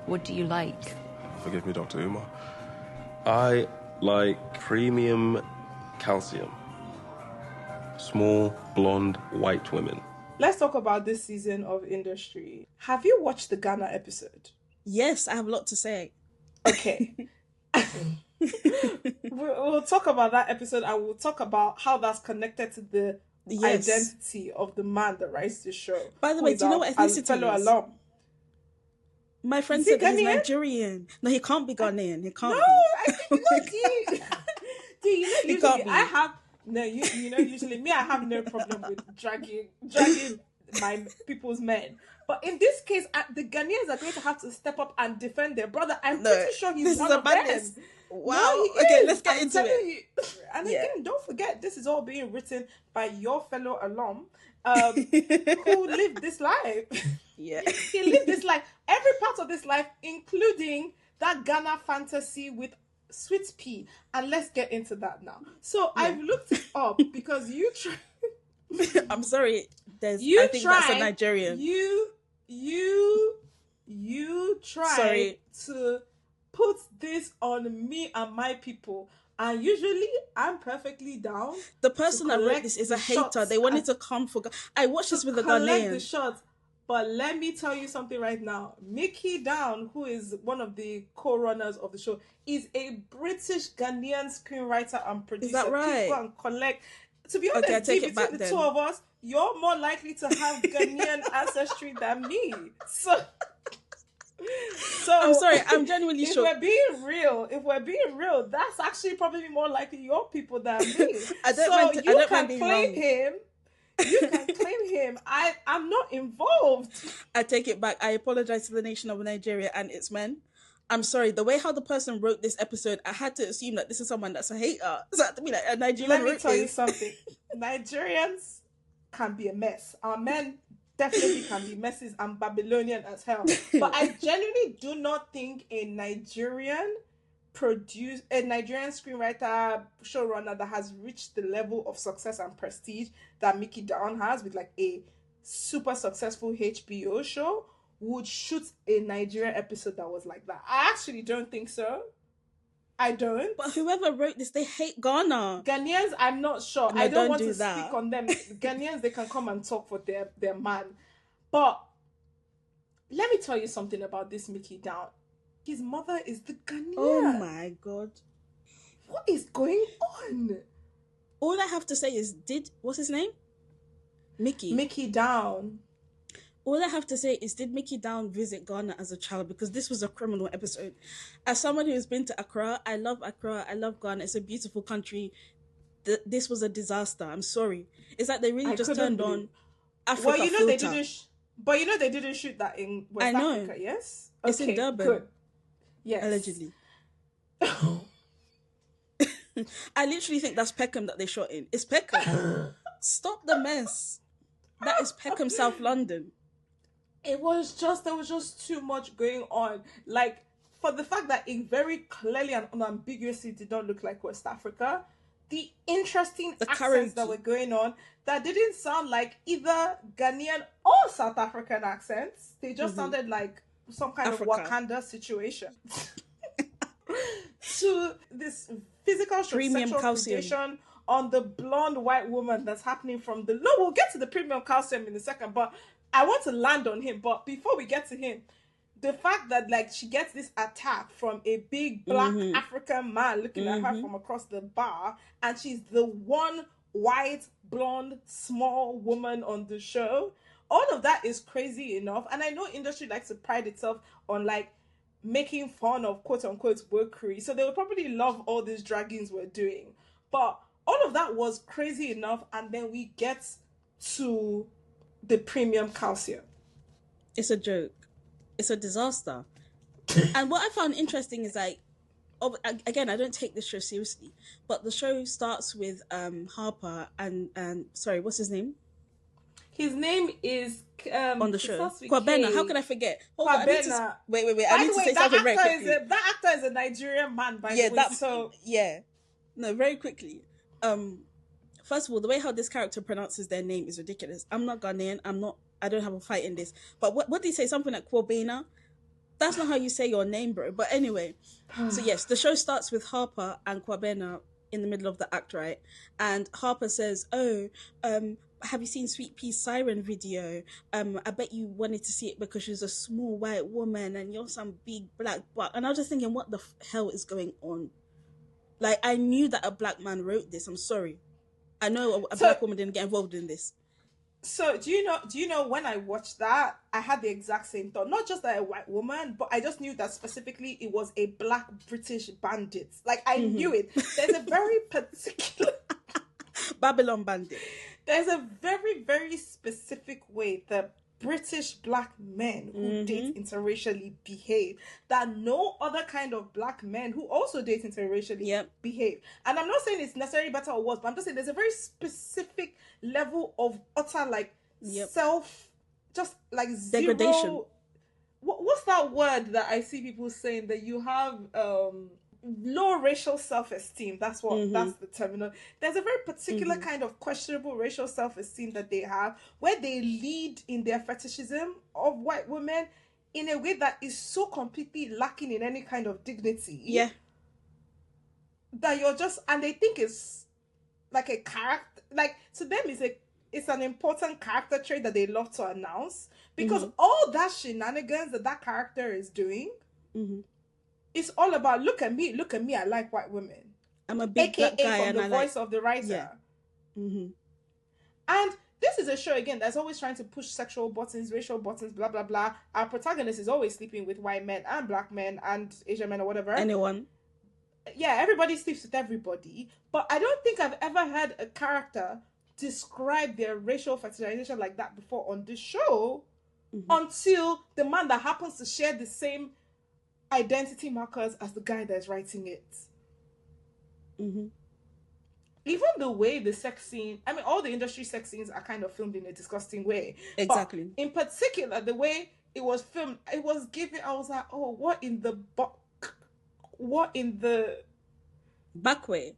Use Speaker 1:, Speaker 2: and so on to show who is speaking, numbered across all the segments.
Speaker 1: What do you like?
Speaker 2: Forgive me, Dr. Umar. I like premium calcium. Small, blonde, white women.
Speaker 3: Let's talk about this season of Industry. Have you watched the Ghana episode?
Speaker 4: Yes, I have a lot to say.
Speaker 3: Okay. We'll talk about that episode, and we'll talk about how that's connected to the identity of the man that writes the show.
Speaker 4: By the way, do you know what ethnicity
Speaker 3: fellow
Speaker 4: is?
Speaker 3: alum.
Speaker 4: My friend said that he's Nigerian. No, he can't be Ghanaian. He can't be.
Speaker 3: I think, do you know, usually I have, usually me, I have no problem with dragging my people's men. But in this case, the Ghanaians are going to have to step up and defend their brother. I'm pretty sure he's one of them.
Speaker 4: Wow.
Speaker 3: No,
Speaker 4: okay, let's get into it.
Speaker 3: And again, don't forget, this is all being written by your fellow alum who lived this life.
Speaker 4: Yeah.
Speaker 3: He lived this life. Every part of this life, including that Ghana fantasy with Sweet Pea. And let's get into that now. So I've looked it up because you
Speaker 4: I'm sorry. I think that's a Nigerian.
Speaker 3: You tried to put this on me and my people, and usually I'm perfectly down.
Speaker 4: The person that wrote this is a hater. They wanted to come for. I watched this with a Ghanaian.
Speaker 3: The shots, but let me tell you something right now. Mickey Down, who is one of the co-runners of the show, is a British Ghanaian screenwriter and producer.
Speaker 4: Is that right?
Speaker 3: Please go and collect. To be honest, between the two of us, you're more likely to have Ghanaian ancestry than me. So
Speaker 4: I'm sorry, I'm genuinely
Speaker 3: if
Speaker 4: shocked.
Speaker 3: If we're being real, that's actually probably more likely your people than me.
Speaker 4: You can
Speaker 3: claim him. You can claim him. I'm not involved.
Speaker 4: I take it back. I apologize to the nation of Nigeria and its men. I'm sorry. The way how the person wrote this episode, I had to assume that this is someone that's a hater. So I had to be like a Nigerian.
Speaker 3: Let me tell you something. Nigerians can be a mess. Our men definitely can be messes and Babylonian as hell. But I genuinely do not think a Nigerian screenwriter, showrunner that has reached the level of success and prestige that Mickey Down has with like a super successful HBO show would shoot a Nigerian episode that was like that. I actually don't think so. I don't.
Speaker 4: But whoever wrote this, they hate Ghana.
Speaker 3: Ghanaians, I'm not sure.
Speaker 4: No,
Speaker 3: I don't want
Speaker 4: do
Speaker 3: to
Speaker 4: that.
Speaker 3: speak on them. Ghanaians, they can come and talk for their man. But let me tell you something about this Mickey Down. His mother is the Ghanaian.
Speaker 4: Oh my God.
Speaker 3: What is going on?
Speaker 4: All I have to say is, what's his name?
Speaker 3: Mickey Down.
Speaker 4: All I have to say is, did Mickey Down visit Ghana as a child? Because this was a criminal episode. As someone who has been to Accra, I love Accra, I love Ghana. It's a beautiful country. This was a disaster. I'm sorry. It's like they really just turned on Africa
Speaker 3: Well,
Speaker 4: filter.
Speaker 3: They didn't. They didn't shoot that in West Africa. Yes,
Speaker 4: it's in Durban.
Speaker 3: Good. Yes,
Speaker 4: allegedly. I literally think that's Peckham that they shot in. It's Peckham. Stop the mess. That is Peckham, South London.
Speaker 3: There was just too much going on. Like, for the fact that it very clearly and unambiguously did not look like West Africa, the interesting accents that were going on that didn't sound like either Ghanaian or South African accents. They just sounded like some kind of Wakanda situation. To this physical
Speaker 4: premium
Speaker 3: sexual predation on the blonde white woman that's happening from the... No, we'll get to the premium calcium in a second, but I want to land on him. But before we get to him, the fact that like she gets this attack from a big black African man looking at her from across the bar, and she's the one white, blonde, small woman on the show. All of that is crazy enough. And I know industry likes to pride itself on like making fun of quote unquote wokery. So they would probably love all these draggings we're doing. But all of that was crazy enough. And then we get to the premium calcium.
Speaker 4: It's a joke. It's a disaster. And what I found interesting is like, again, I don't take this show seriously, but the show starts with Harper and sorry, what's his name?
Speaker 3: His name is
Speaker 4: on the show Kwabena. How can I forget?
Speaker 3: Kwabena.
Speaker 4: Wait. I need to say something very quickly.
Speaker 3: That actor is a Nigerian man, by the way.
Speaker 4: No, very quickly. First of all, the way how this character pronounces their name is ridiculous. I'm not Ghanaian. I don't have a fight in this. But what did he say? Something like Kwabena? That's not how you say your name, bro. But anyway, so yes, the show starts with Harper and Kwabena in the middle of the act, right? And Harper says, "Oh, have you seen Sweet Pea's Siren video? I bet you wanted to see it because she's a small white woman and you're some big black buck." And I was just thinking, what the hell is going on? Like, I knew that a black man wrote this. I'm sorry. I know a black woman didn't get involved in this.
Speaker 3: So do you know when I watched that, I had the exact same thought. Not just that a white woman, but I just knew that specifically it was a black British bandit. Like, I knew it. There's a very particular
Speaker 4: Babylon bandit.
Speaker 3: There's a very, very specific way that British black men who date interracially behave that no other kind of black men who also date interracially behave. And I'm not saying it's necessarily better or worse, but I'm just saying there's a very specific level of utter like self, just like zero
Speaker 4: degradation.
Speaker 3: What's that word that I see people saying that you have low racial self-esteem? That's the terminal. There's a very particular kind of questionable racial self-esteem that they have, where they lead in their fetishism of white women in a way that is so completely lacking in any kind of dignity. That you're just, and they think it's like a character, like to them it's an important character trait that they love to announce, because all that shenanigans that character is doing, it's all about, look at me, I like white women.
Speaker 4: I'm a big
Speaker 3: AKA
Speaker 4: black guy
Speaker 3: from
Speaker 4: and
Speaker 3: the
Speaker 4: I
Speaker 3: voice
Speaker 4: like...
Speaker 3: of the writer. And this is a show, again, that's always trying to push sexual buttons, racial buttons, blah, blah, blah. Our protagonist is always sleeping with white men and black men and Asian men or whatever.
Speaker 4: Anyone.
Speaker 3: Yeah, everybody sleeps with everybody. But I don't think I've ever had a character describe their racial fetishization like that before on this show, until the man that happens to share the same identity markers as the guy that's writing it. Even the way the sex scene, I mean, all the industry sex scenes are kind of filmed in a disgusting way.
Speaker 4: Exactly.
Speaker 3: But in particular, the way it was filmed, it was giving, I was like, oh, what in the
Speaker 4: back way?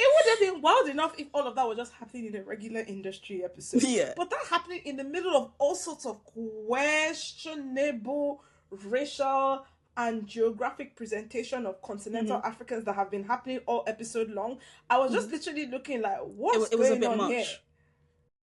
Speaker 3: It would have been wild enough if all of that was just happening in a regular industry episode.
Speaker 4: Yeah.
Speaker 3: But that happening in the middle of all sorts of questionable racial and geographic presentation of continental Africans that have been happening all episode long. I was just literally looking like, what's
Speaker 4: it was
Speaker 3: going
Speaker 4: a bit
Speaker 3: on
Speaker 4: much.
Speaker 3: here?